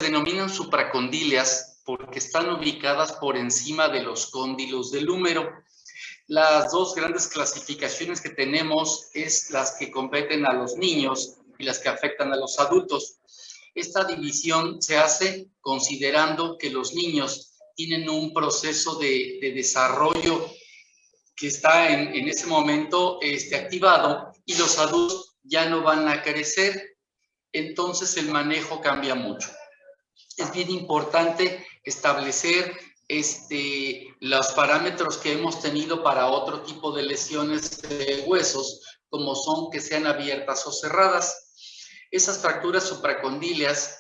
denominan supracondilias porque están ubicadas por encima de los cóndilos del húmero. Las dos grandes clasificaciones que tenemos es las que competen a los niños y las que afectan a los adultos. Esta división se hace considerando que los niños tienen un proceso de desarrollo que está en ese momento activado y los adultos ya no van a crecer, entonces el manejo cambia mucho. Es bien importante establecer los parámetros que hemos tenido para otro tipo de lesiones de huesos, como son que sean abiertas o cerradas. Esas fracturas supracondilias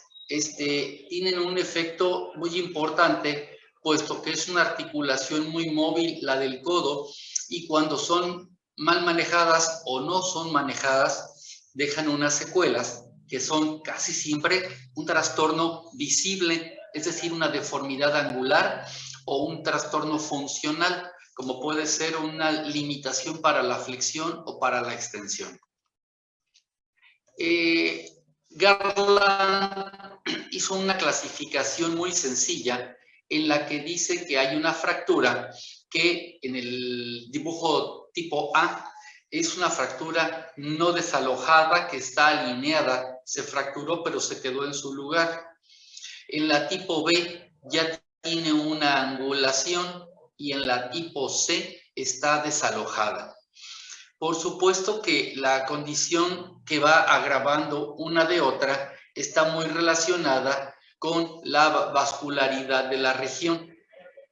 tienen un efecto muy importante, puesto que es una articulación muy móvil, la del codo, y cuando son mal manejadas o no son manejadas, dejan unas secuelas que son casi siempre un trastorno visible, es decir, una deformidad angular o un trastorno funcional, como puede ser una limitación para la flexión o para la extensión. Garland hizo una clasificación muy sencilla en la que dice que hay una fractura que en el dibujo tipo A es una fractura no desalojada que está alineada, se fracturó pero se quedó en su lugar. En la tipo B ya tiene una angulación y en la tipo C está desalojada. Por supuesto que la condición que va agravando una de otra está muy relacionada con la vascularidad de la región.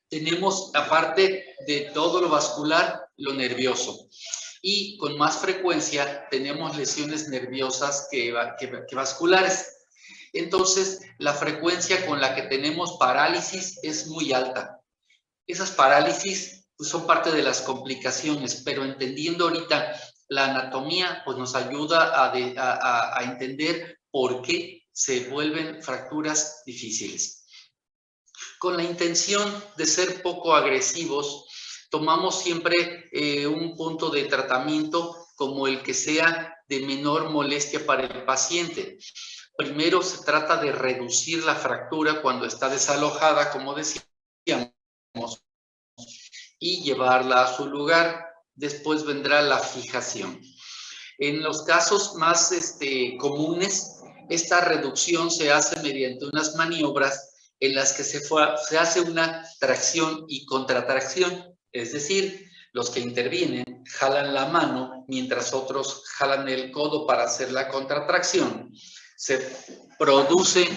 Tenemos, aparte de todo lo vascular, lo nervioso. Y con más frecuencia tenemos lesiones nerviosas que vasculares. Entonces, la frecuencia con la que tenemos parálisis es muy alta. Esas parálisis pues, son parte de las complicaciones, pero entendiendo ahorita la anatomía, pues nos ayuda a entender por qué se vuelven fracturas difíciles. Con la intención de ser poco agresivos, tomamos siempre un punto de tratamiento como el que sea de menor molestia para el paciente. Primero se trata de reducir la fractura cuando está desalojada, como decíamos, y llevarla a su lugar. Después vendrá la fijación. En los casos más comunes, esta reducción se hace mediante unas maniobras en las que se hace una tracción y contratracción, es decir, los que intervienen jalan la mano mientras otros jalan el codo para hacer la contratracción. Se produce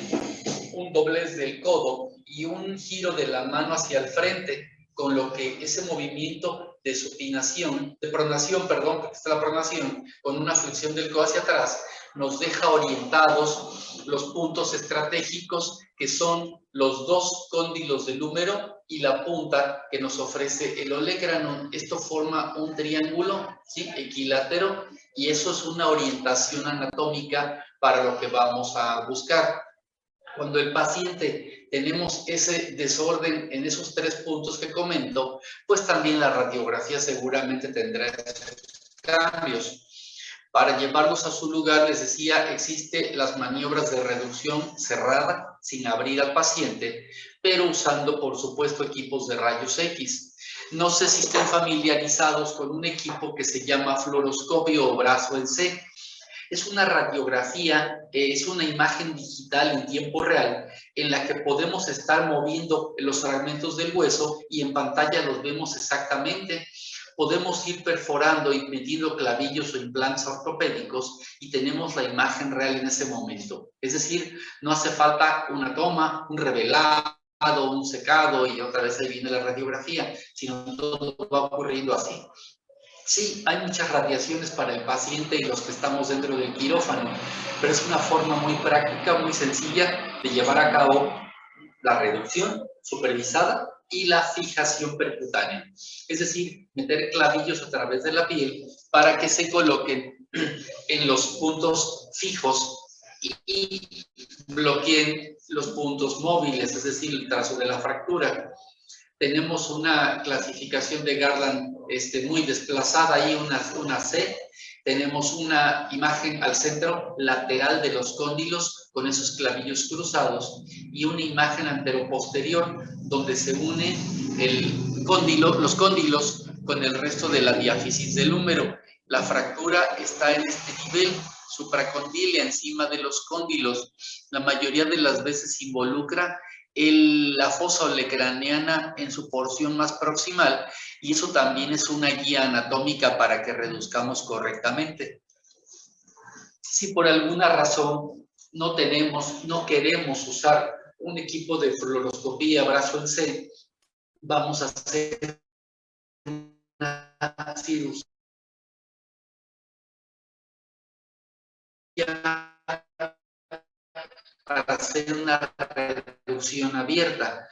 un doblez del codo y un giro de la mano hacia el frente, con lo que ese movimiento de supinación, de pronación, perdón, porque está la pronación, con una flexión del codo hacia atrás, nos deja orientados los puntos estratégicos que son los dos cóndilos del húmero y la punta que nos ofrece el olecranon. Esto forma un triángulo, ¿sí?, equilátero, y eso es una orientación anatómica para lo que vamos a buscar. Cuando el paciente tenemos ese desorden en esos tres puntos que comento, pues también la radiografía seguramente tendrá esos cambios. Para llevarlos a su lugar, les decía, existen las maniobras de reducción cerrada, sin abrir al paciente, pero usando, por supuesto, equipos de rayos X. No sé si estén familiarizados con un equipo que se llama fluoroscopio o brazo en C. Es una radiografía, es una imagen digital en tiempo real en la que podemos estar moviendo los fragmentos del hueso y en pantalla los vemos exactamente. Podemos ir perforando y metiendo clavillos o implantes ortopédicos y tenemos la imagen real en ese momento. Es decir, no hace falta una toma, un revelado, un secado y otra vez ahí viene la radiografía, sino todo va ocurriendo así. Sí, hay muchas radiaciones para el paciente y los que estamos dentro del quirófano, pero es una forma muy práctica, muy sencilla de llevar a cabo la reducción supervisada y la fijación percutánea. Es decir, meter clavillos a través de la piel para que se coloquen en los puntos fijos y bloqueen los puntos móviles, es decir, el trazo de la fractura. Tenemos una clasificación de Garland muy desplazada ahí, una C. Tenemos una imagen al centro lateral de los cóndilos con esos clavillos cruzados, y una imagen anteroposterior donde se une los cóndilos con el resto de la diáfisis del húmero. La fractura está en este nivel, supracondilia, encima de los cóndilos. La mayoría de las veces involucra la fosa olecraneana en su porción más proximal, y eso también es una guía anatómica para que reduzcamos correctamente. Si por alguna razón no queremos usar un equipo de fluoroscopía brazo en C, vamos a hacer una cirugía para hacer una reducción abierta.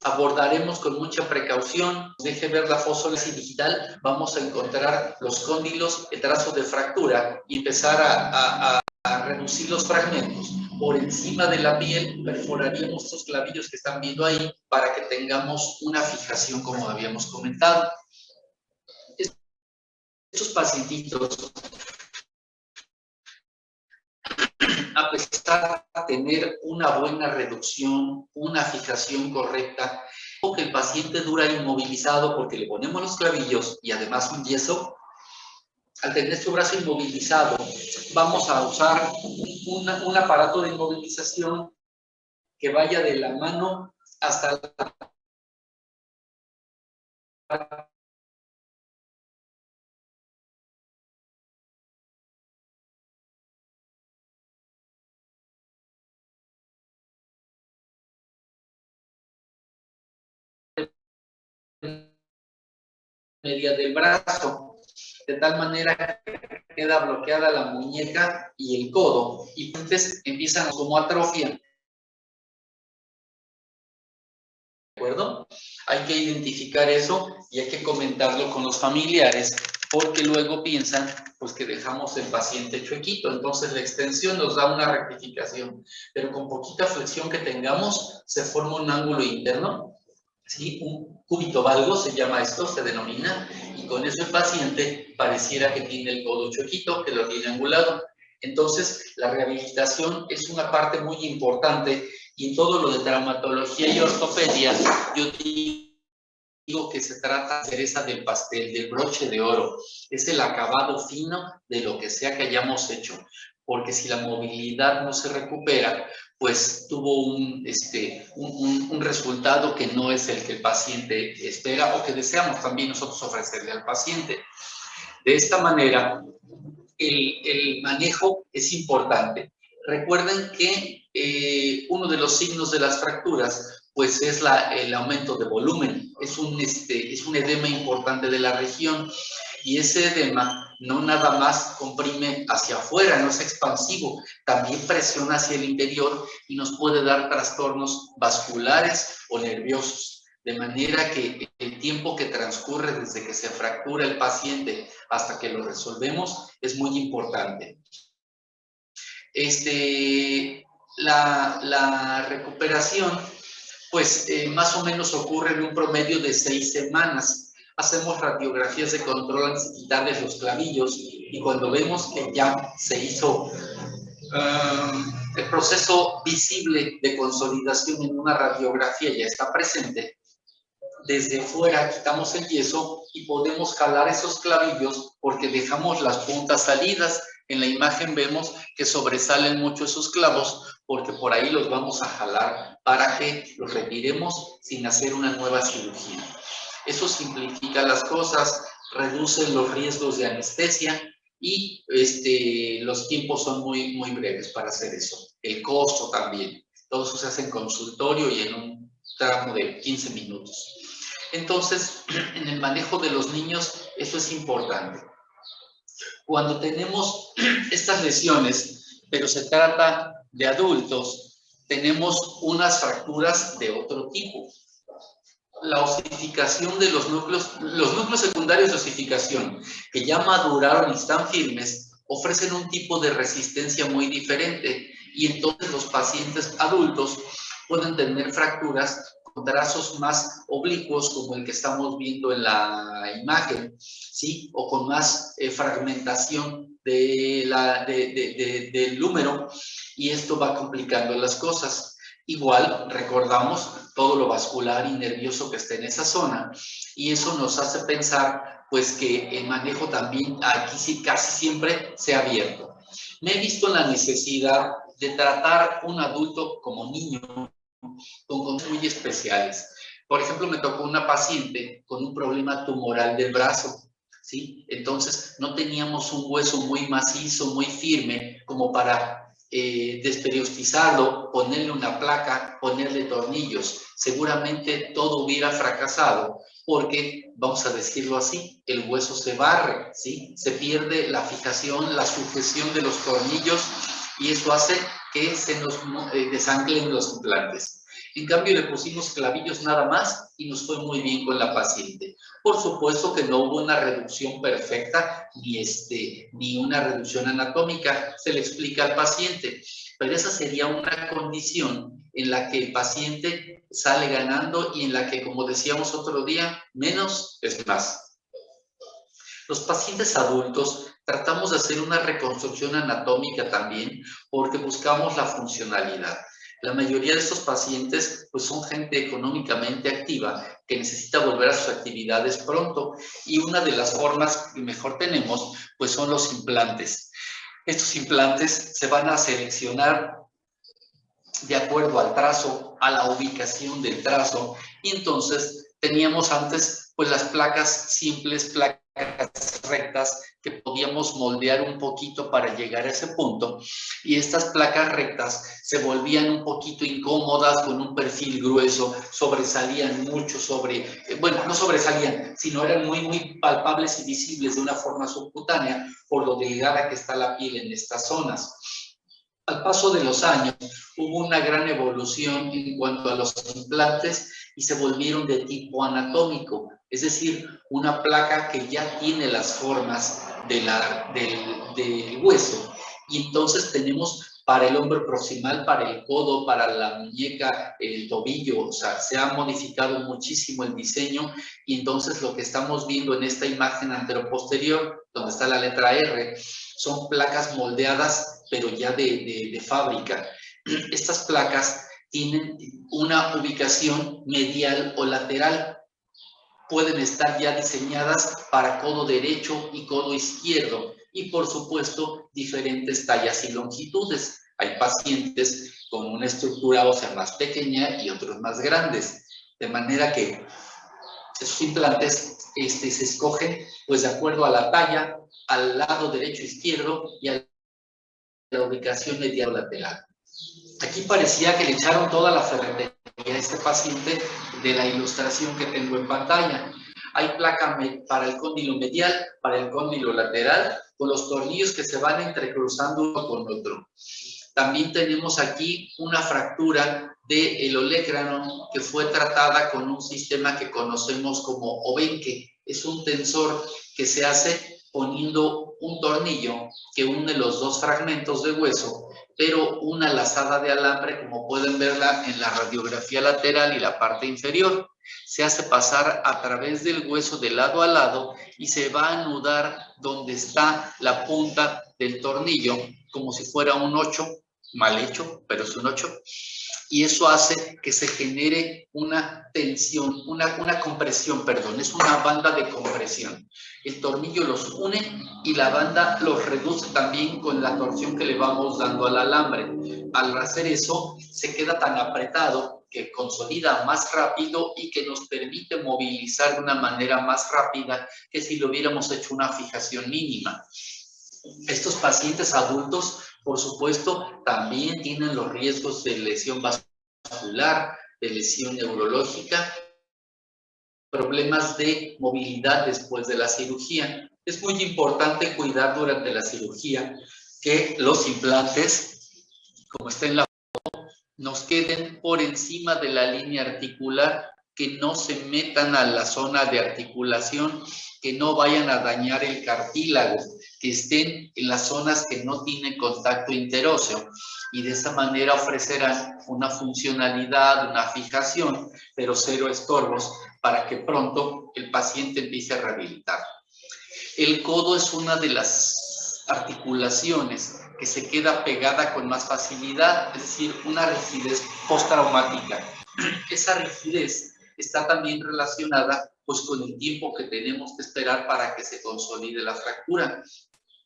Abordaremos con mucha precaución. Deje ver la fosólisis digital, vamos a encontrar los cóndilos, el trazo de fractura y empezar a reducir los fragmentos. Por encima de la piel perforaríamos estos clavillos que están viendo ahí para que tengamos una fijación, como habíamos comentado. Estos pacientitos, a pesar de tener una buena reducción, una fijación correcta, o que el paciente dura inmovilizado porque le ponemos los clavillos y además un yeso, al tener su brazo inmovilizado, vamos a usar un aparato de inmovilización que vaya de la mano hasta la media del brazo, de tal manera que queda bloqueada la muñeca y el codo, y entonces empiezan como atrofia. ¿De acuerdo? Hay que identificar eso y hay que comentarlo con los familiares, porque luego piensan pues que dejamos el paciente chuequito. Entonces la extensión nos da una rectificación, pero con poquita flexión que tengamos se forma un ángulo interno, ¿sí? Un cúbito valgo se llama esto, se denomina, y con eso el paciente pareciera que tiene el codo chuequito, que lo tiene angulado. Entonces la rehabilitación es una parte muy importante, y en todo lo de traumatología y ortopedia yo digo que se trata de cereza del pastel, del broche de oro. Es el acabado fino de lo que sea que hayamos hecho, porque si la movilidad no se recupera, pues tuvo un resultado que no es el que el paciente espera o que deseamos también nosotros ofrecerle al paciente. De esta manera, el manejo es importante. Recuerden que uno de los signos de las fracturas pues es el aumento de volumen. Es un edema importante de la región, y ese edema no nada más comprime hacia afuera, no es expansivo, también presiona hacia el interior y nos puede dar trastornos vasculares o nerviosos. De manera que el tiempo que transcurre desde que se fractura el paciente hasta que lo resolvemos es muy importante. La recuperación, pues más o menos ocurre en un promedio de 6 semanas. Hacemos radiografías de control antes de quitarles los clavillos, y cuando vemos que ya se hizo el proceso visible de consolidación en una radiografía, ya está presente, desde fuera quitamos el yeso y podemos jalar esos clavillos porque dejamos las puntas salidas. En la imagen vemos que sobresalen mucho esos clavos porque por ahí los vamos a jalar para que los retiremos sin hacer una nueva cirugía. Eso simplifica las cosas, reduce los riesgos de anestesia y los tiempos son muy, muy breves para hacer eso. El costo también. Todo eso se hace en consultorio y en un tramo de 15 minutos. Entonces, en el manejo de los niños, eso es importante. Cuando tenemos estas lesiones, pero se trata de adultos, tenemos unas fracturas de otro tipo. La osificación de los núcleos secundarios de osificación, que ya maduraron y están firmes, ofrecen un tipo de resistencia muy diferente, y entonces los pacientes adultos pueden tener fracturas con trazos más oblicuos, como el que estamos viendo en la imagen, ¿sí? O con más fragmentación del húmero y esto va complicando las cosas. Igual recordamos todo lo vascular y nervioso que está en esa zona y eso nos hace pensar pues que el manejo también aquí sí casi siempre se ha abierto. Me he visto en la necesidad de tratar un adulto como niño con cosas muy especiales. Por ejemplo, me tocó una paciente con un problema tumoral del brazo, ¿sí? Entonces, no teníamos un hueso muy macizo, muy firme, como para desperiostizarlo, ponerle una placa, ponerle tornillos. Seguramente todo hubiera fracasado porque, vamos a decirlo así, el hueso se barre, ¿sí? Se pierde la fijación, la sujeción de los tornillos y eso hace que se nos desanglen los implantes. En cambio, le pusimos clavillos nada más y nos fue muy bien con la paciente. Por supuesto que no hubo una reducción perfecta ni una reducción anatómica, se le explica al paciente, pero esa sería una condición en la que el paciente sale ganando y en la que, como decíamos otro día, menos es más. Los pacientes adultos tratamos de hacer una reconstrucción anatómica también porque buscamos la funcionalidad. La mayoría de estos pacientes pues son gente económicamente activa que necesita volver a sus actividades pronto y una de las formas que mejor tenemos pues son los implantes. Estos implantes se van a seleccionar de acuerdo al trazo, a la ubicación del trazo y entonces teníamos antes pues las placas simples, placas rectas que podíamos moldear un poquito para llegar a ese punto y estas placas rectas se volvían un poquito incómodas con un perfil grueso, sobresalían mucho bueno, no sobresalían, sino eran muy palpables y visibles de una forma subcutánea por lo delgada que está la piel en estas zonas. Al paso de los años hubo una gran evolución en cuanto a los implantes y se volvieron de tipo anatómico, es decir, una placa que ya tiene las formas del hueso. Y entonces tenemos para el hombro proximal, para el codo, para la muñeca, el tobillo, o sea, se ha modificado muchísimo el diseño y entonces lo que estamos viendo en esta imagen anteroposterior, donde está la letra R, son placas moldeadas pero ya de fábrica. Estas placas tienen una ubicación medial o lateral. Pueden estar ya diseñadas para codo derecho y codo izquierdo y, por supuesto, diferentes tallas y longitudes. Hay pacientes con una estructura ósea más pequeña y otros más grandes, de manera que esos implantes se escogen pues de acuerdo a la talla, al lado derecho izquierdo y a la ubicación medial lateral. Aquí parecía que le echaron toda la ferretería a este paciente de la ilustración que tengo en pantalla. Hay placa para el cóndilo medial, para el cóndilo lateral, con los tornillos que se van entrecruzando uno con otro. También tenemos aquí una fractura del olecrano que fue tratada con un sistema que conocemos como obenque. Es un tensor que se hace poniendo un tornillo que une los dos fragmentos de hueso, pero una lazada de alambre, como pueden verla en la radiografía lateral y la parte inferior. Se hace pasar a través del hueso de lado a lado y se va a anudar donde está la punta del tornillo, como si fuera un 8, mal hecho, pero es un 8. Y eso hace que se genere una tensión, una compresión, perdón, es una banda de compresión. El tornillo los une y la banda los reduce también con la torsión que le vamos dando al alambre. Al hacer eso, se queda tan apretado que consolida más rápido y que nos permite movilizar de una manera más rápida que si lo hubiéramos hecho una fijación mínima. Estos pacientes adultos, por supuesto, también tienen los riesgos de lesión vascular, de lesión neurológica, problemas de movilidad después de la cirugía. Es muy importante cuidar durante la cirugía que los implantes, como está en la foto, nos queden por encima de la línea articular, que no se metan a la zona de articulación, que no vayan a dañar el cartílago, que estén en las zonas que no tienen contacto interóseo y de esa manera ofrecerán una funcionalidad, una fijación, pero cero estorbos para que pronto el paciente empiece a rehabilitar. El codo es una de las articulaciones, que se queda pegada con más facilidad, es decir, una rigidez postraumática. Esa rigidez está también relacionada pues con el tiempo que tenemos que esperar para que se consolide la fractura.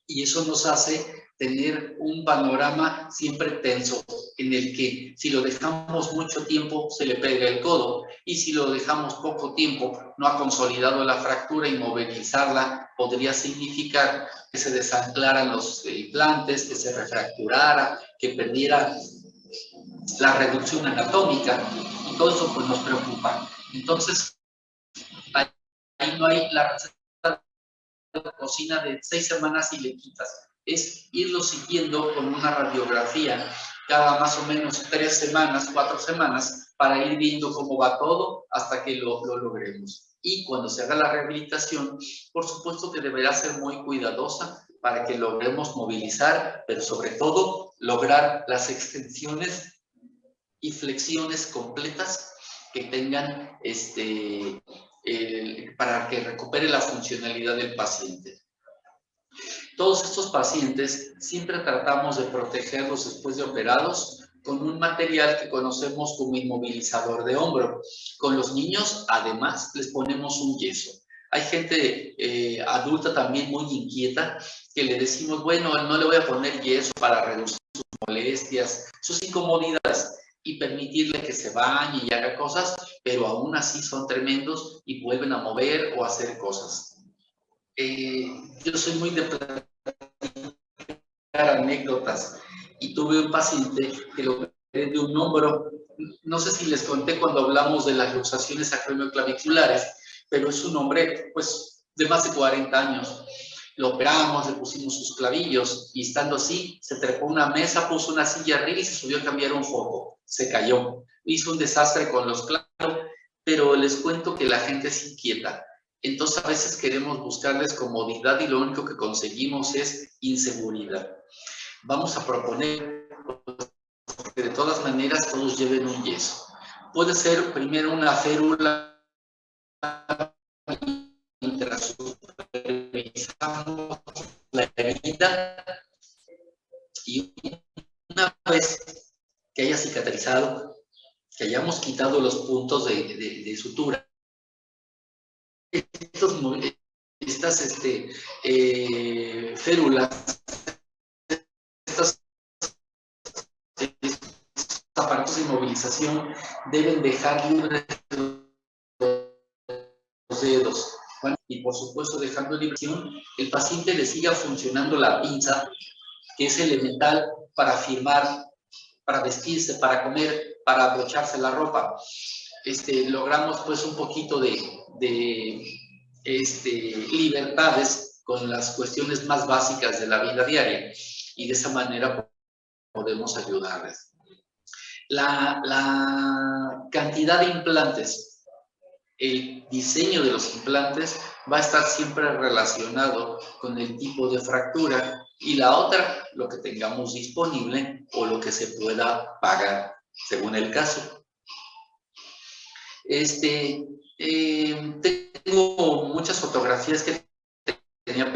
Y eso nos hace tener un panorama siempre tenso, en el que si lo dejamos mucho tiempo se le pega el codo, y si lo dejamos poco tiempo no ha consolidado la fractura, y movilizarla podría significar que se desanclaran los implantes, que se refracturara, que perdiera la reducción anatómica, y todo eso pues nos preocupa. Entonces, ahí no hay la receta de cocina de 6 semanas y le quitas. Es irlo siguiendo con una radiografía cada más o menos 3 semanas, 4 semanas, para ir viendo cómo va todo hasta que lo logremos. Y cuando se haga la rehabilitación, por supuesto que deberá ser muy cuidadosa para que logremos movilizar, pero sobre todo lograr las extensiones y flexiones completas que tengan para que recupere la funcionalidad del paciente. Todos estos pacientes siempre tratamos de protegerlos después de operados con un material que conocemos como inmovilizador de hombro. Con los niños, además, les ponemos un yeso. Hay gente adulta también muy inquieta que le decimos, bueno, no le voy a poner yeso para reducir sus molestias, sus incomodidades, y permitirle que se bañe y haga cosas, pero aún así son tremendos y vuelven a mover o a hacer cosas. Yo soy muy de platicar anécdotas, y tuve un paciente que lo operé de un hombro. No sé si les conté cuando hablamos de las luxaciones acromioclaviculares, pero es un hombre pues de más de 40 años. Lo operamos, le pusimos sus clavillos, y estando así, se trepó una mesa, puso una silla arriba y se subió a cambiar un foco. Se cayó. Hizo un desastre con los clavos, pero les cuento que la gente es inquieta. Entonces a veces queremos buscarles comodidad y lo único que conseguimos es inseguridad. Vamos a proponer que de todas maneras todos lleven un yeso. Puede ser primero una férula mientras supervisamos la herida, y una vez que haya cicatrizado, que hayamos quitado los puntos de sutura, estas férulas, estos aparatos de inmovilización deben dejar libres los dedos. Bueno, y por supuesto, dejando libre, el paciente le siga funcionando la pinza, que es elemental para firmar, para vestirse, para comer, para abrocharse la ropa. Logramos pues un poquito de libertades con las cuestiones más básicas de la vida diaria, y de esa manera podemos ayudarles. La cantidad de implantes, el diseño de los implantes va a estar siempre relacionado con el tipo de fractura, y la otra, lo que tengamos disponible o lo que se pueda pagar, según el caso. Tengo muchas fotografías que tenía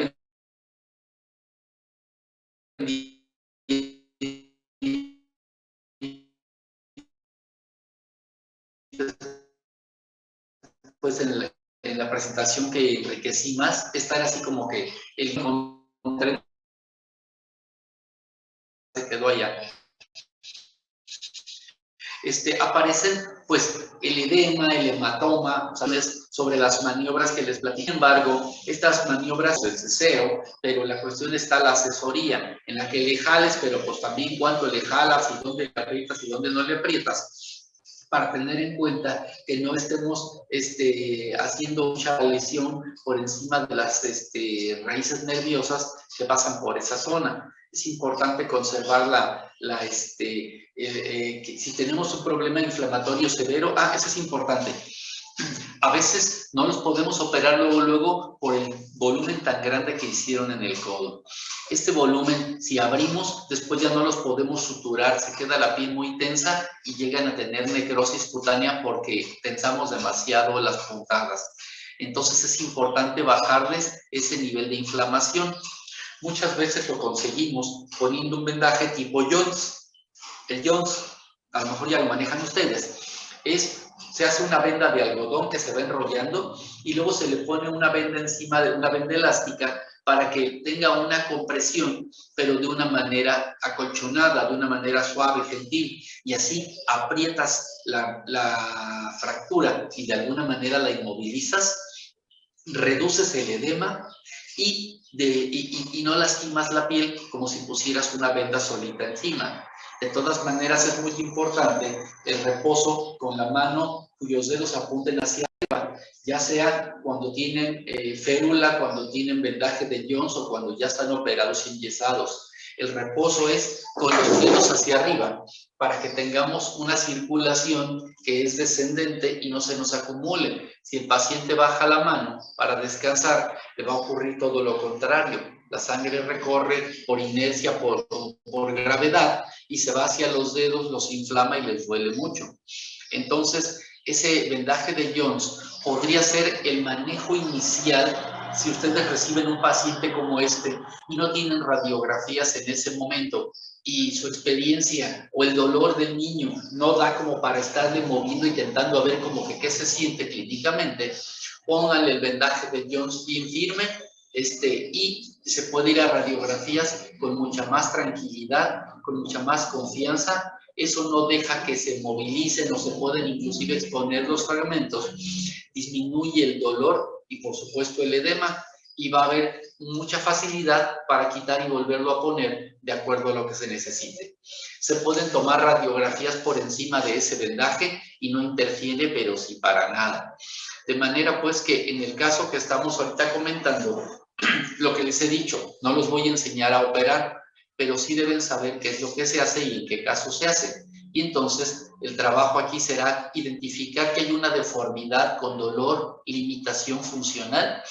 pendientes, pues en la presentación que enriquecí más. Estar así como que el encontré se quedó allá. Aparecen pues el edema, el hematoma, ¿sabes? Sobre las maniobras que les platico. Sin embargo, estas maniobras desde cero, pero la cuestión está la asesoría, en la que le jales, pero pues también cuánto le jalas, y dónde le aprietas y dónde no le aprietas, para tener en cuenta que no estemos haciendo mucha lesión por encima de las raíces nerviosas que pasan por esa zona. Es importante conservar que si tenemos un problema inflamatorio severo, eso es importante. A veces no los podemos operar luego por el volumen tan grande que hicieron en el codo. Este volumen, si abrimos, después ya no los podemos suturar, se queda la piel muy tensa y llegan a tener necrosis cutánea porque tensamos demasiado las puntadas. Entonces es importante bajarles ese nivel de inflamación. Muchas veces lo conseguimos poniendo un vendaje tipo Jones. El Jones, a lo mejor ya lo manejan ustedes, se hace una venda de algodón que se va enrollando y luego se le pone una venda encima de una venda elástica para que tenga una compresión, pero de una manera acolchonada, de una manera suave, gentil, y así aprietas la fractura y de alguna manera la inmovilizas, reduces el edema y no lastimas la piel como si pusieras una venda solita encima. De todas maneras, es muy importante el reposo con la mano cuyos dedos apunten hacia arriba, ya sea cuando tienen férula, cuando tienen vendaje de Jones o cuando ya están operados y enyesados. El reposo es con los dedos hacia arriba para que tengamos una circulación que es descendente y no se nos acumule. Si el paciente baja la mano para descansar, le va a ocurrir todo lo contrario. La sangre recorre por inercia, por gravedad, y se va hacia los dedos, los inflama y les duele mucho. Entonces, ese vendaje de Jones podría ser el manejo inicial si ustedes reciben un paciente como este y no tienen radiografías en ese momento y su experiencia o el dolor del niño no da como para estarle moviendo, intentando a ver como que qué se siente clínicamente, pónganle el vendaje de Jones bien firme y se puede ir a radiografías con mucha más tranquilidad, con mucha más confianza. Eso no deja que se movilicen o se pueden inclusive exponer los fragmentos, disminuye el dolor y por supuesto el edema, y va a haber mucha facilidad para quitar y volverlo a poner de acuerdo a lo que se necesite. Se pueden tomar radiografías por encima de ese vendaje y no interfiere, pero sí para nada. De manera pues que en el caso que estamos ahorita comentando, lo que les he dicho, no los voy a enseñar a operar, pero sí deben saber qué es lo que se hace y en qué caso se hace. Y entonces el trabajo aquí será identificar que hay una deformidad con dolor y limitación funcional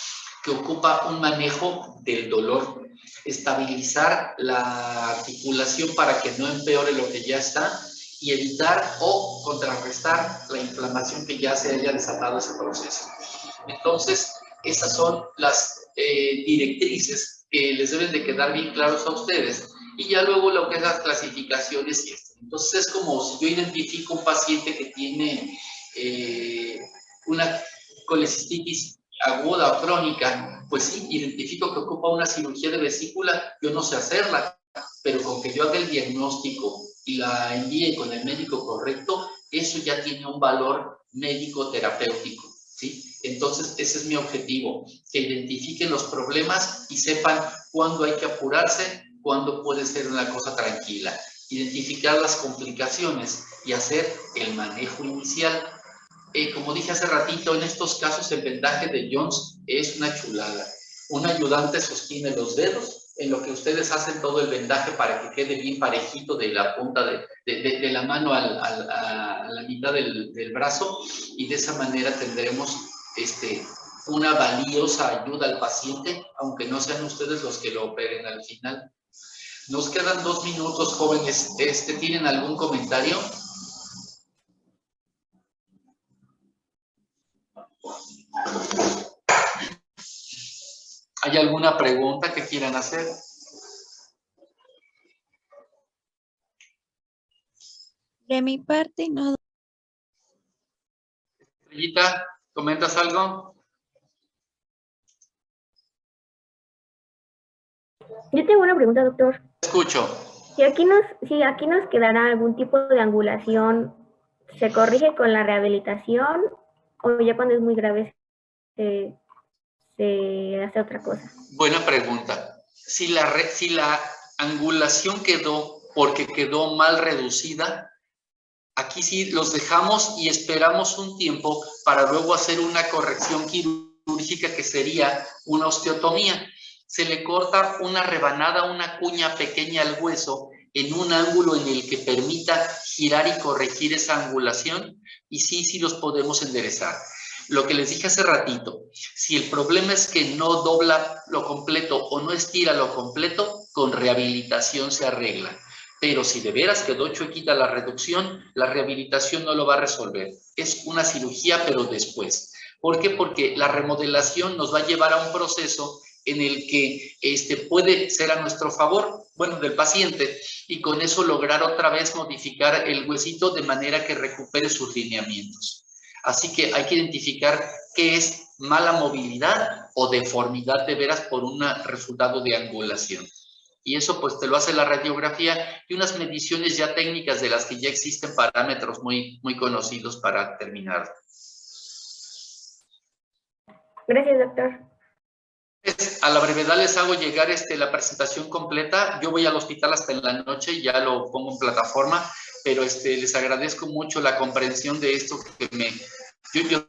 que ocupa un manejo del dolor, estabilizar la articulación para que no empeore lo que ya está y evitar o contrarrestar la inflamación que ya se haya desatado ese proceso. Entonces, esas son las directrices que les deben de quedar bien claros a ustedes. Y ya luego lo que es las clasificaciones y esto. Entonces, es como si yo identifico un paciente que tiene una colecistitis aguda o crónica, pues sí, identifico que ocupa una cirugía de vesícula, yo no sé hacerla, pero con que yo haga el diagnóstico y la envíe con el médico correcto, eso ya tiene un valor médico terapéutico, ¿sí? Entonces, ese es mi objetivo, que identifiquen los problemas y sepan cuándo hay que apurarse, cuándo puede ser una cosa tranquila. Identificar las complicaciones y hacer el manejo inicial. Como dije hace ratito, en estos casos el vendaje de Jones es una chulada. Un ayudante sostiene los dedos en lo que ustedes hacen todo el vendaje para que quede bien parejito de la punta de la mano a la mitad del brazo, y de esa manera tendremos una valiosa ayuda al paciente, aunque no sean ustedes los que lo operen al final. Nos quedan 2 minutos, jóvenes. ¿Tienen algún comentario? ¿Hay alguna pregunta que quieran hacer? De mi parte, no. Estrellita, ¿comentas algo? Yo tengo una pregunta, doctor. Escucho. Si aquí nos quedará algún tipo de angulación, ¿se corrige con la rehabilitación o ya cuando es muy grave se hace otra cosa? Buena pregunta. Si la angulación quedó porque quedó mal reducida, aquí sí los dejamos y esperamos un tiempo para luego hacer una corrección quirúrgica que sería una osteotomía. Se le corta una rebanada, una cuña pequeña al hueso en un ángulo en el que permita girar y corregir esa angulación, y sí los podemos enderezar. Lo que les dije hace ratito, si el problema es que no dobla lo completo o no estira lo completo, con rehabilitación se arregla. Pero si de veras quedó chuequita la reducción, la rehabilitación no lo va a resolver. Es una cirugía, pero después. ¿Por qué? Porque la remodelación nos va a llevar a un proceso en el que puede ser a nuestro favor, bueno, del paciente, y con eso lograr otra vez modificar el huesito de manera que recupere sus lineamientos. Así que hay que identificar qué es mala movilidad o deformidad de veras por un resultado de angulación. Y eso pues te lo hace la radiografía y unas mediciones ya técnicas de las que ya existen parámetros muy conocidos para terminar. Gracias, doctor. A la brevedad les hago llegar la presentación completa. Yo voy al hospital hasta en la noche y ya lo pongo en plataforma, pero les agradezco mucho la comprensión de esto que yo